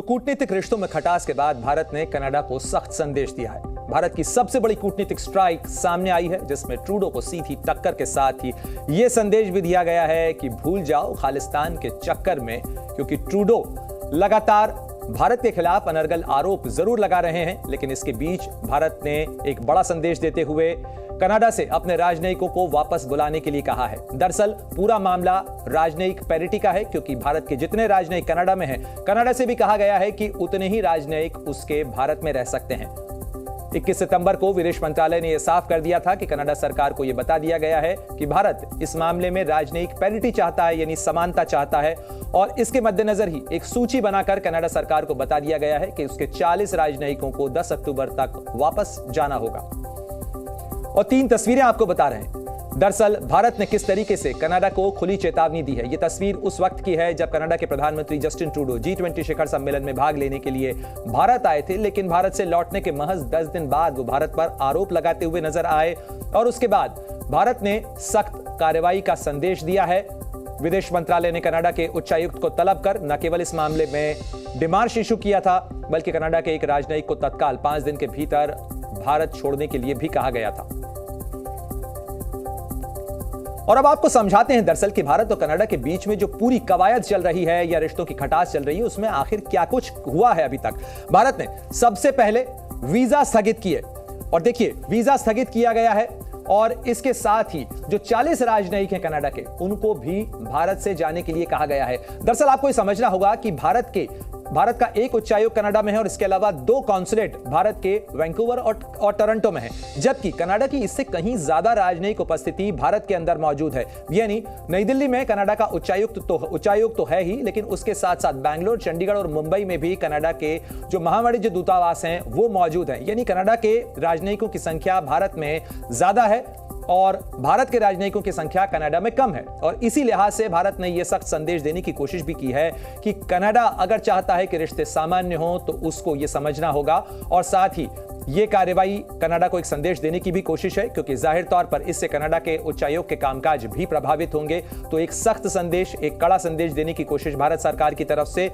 कूटनीतिक रिश्तों में खटास के बाद भारत ने कनाडा को सख्त संदेश दिया है। भारत की सबसे बड़ी कूटनीतिक स्ट्राइक सामने आई है, जिसमें ट्रूडो को सीधी टक्कर के साथ ही यह संदेश भी दिया गया है कि भूल जाओ खालिस्तान के चक्कर में, क्योंकि ट्रूडो लगातार भारत के खिलाफ अनर्गल आरोप जरूर लगा रहे हैं, लेकिन इसके बीच भारत ने एक बड़ा संदेश देते हुए कनाडा से अपने राजनयिकों को वापस बुलाने के लिए कहा है। दरअसल पूरा मामला राजनयिक पैरिटी का है, क्योंकि भारत के जितने राजनयिक कनाडा में हैं, कनाडा से भी कहा गया है कि उतने ही राजनयिक उसके भारत में रह सकते हैं। 21 सितंबर को विदेश मंत्रालय ने यह साफ कर दिया था कि कनाडा सरकार को यह बता दिया गया है कि भारत इस मामले में राजनयिक पैरिटी चाहता है, यानी समानता चाहता है, और इसके मद्देनजर ही एक सूची बनाकर कनाडा सरकार को बता दिया गया है कि उसके 40 राजनयिकों को 10 अक्टूबर तक वापस जाना होगा। और 3 तस्वीरें आपको बता रहे हैं। दरअसल भारत ने किस तरीके से कनाडा को खुली चेतावनी दी है। यह तस्वीर उस वक्त की है जब कनाडा के प्रधानमंत्री जस्टिन ट्रूडो G20 शिखर सम्मेलन में भाग लेने के लिए भारत आए थे, लेकिन भारत से लौटने के महज 10 दिन बाद वो भारत पर आरोप लगाते हुए नजर आए और उसके बाद भारत ने सख्त कार्रवाई का संदेश दिया है। विदेश मंत्रालय ने कनाडा के उच्चायुक्त को तलब कर न केवल इस मामले में डिमार्श इशू किया था, बल्कि कनाडा के एक राजनयिक को तत्काल 5 दिन के भीतर भारत छोड़ने के लिए भी कहा गया था। और अब आपको समझाते हैं दरअसल कि भारत और कनाडा के बीच में जो पूरी कवायद चल रही है या रिश्तों की खटास चल रही है, उसमें आखिर क्या कुछ हुआ है अभी तक। भारत ने सबसे पहले वीजा स्थगित किए, और देखिए वीजा स्थगित किया गया है, और इसके साथ ही जो 40 राजनयिक हैं कनाडा के, उनको भी भारत से जाने के लिए कहा गया है। दरअसल आपको यह समझना होगा कि भारत का एक उच्चायुक्त कनाडा में है, और इसके अलावा 2 कॉन्सुलेट भारत के वैंकूवर और टोरंटो में है, जबकि कनाडा की इससे कहीं ज्यादा राजनयिक उपस्थिति भारत के अंदर मौजूद है। यानी नई दिल्ली में कनाडा का उच्चायुक्त तो है ही, लेकिन उसके साथ साथ बैंगलोर, चंडीगढ़ और मुंबई में भी कनाडा के जो महावाणिज्य दूतावास हैं वो मौजूद हैं। यानी कनाडा के राजनयिकों की संख्या भारत में ज्यादा है और भारत के राजनयिकों की संख्या कनाडा में कम है। और इसी लिहाज से भारत ने यह सख्त संदेश देने की कोशिश भी की है कि कनाडा अगर चाहता है कि रिश्ते सामान्य हो तो उसको यह समझना होगा, और साथ ही यह कार्रवाई कनाडा को एक संदेश देने की भी कोशिश है, क्योंकि जाहिर तौर पर इससे कनाडा के उच्चायोग के कामकाज भी प्रभावित होंगे। तो एक सख्त संदेश, एक कड़ा संदेश देने की कोशिश भारत सरकार की तरफ से।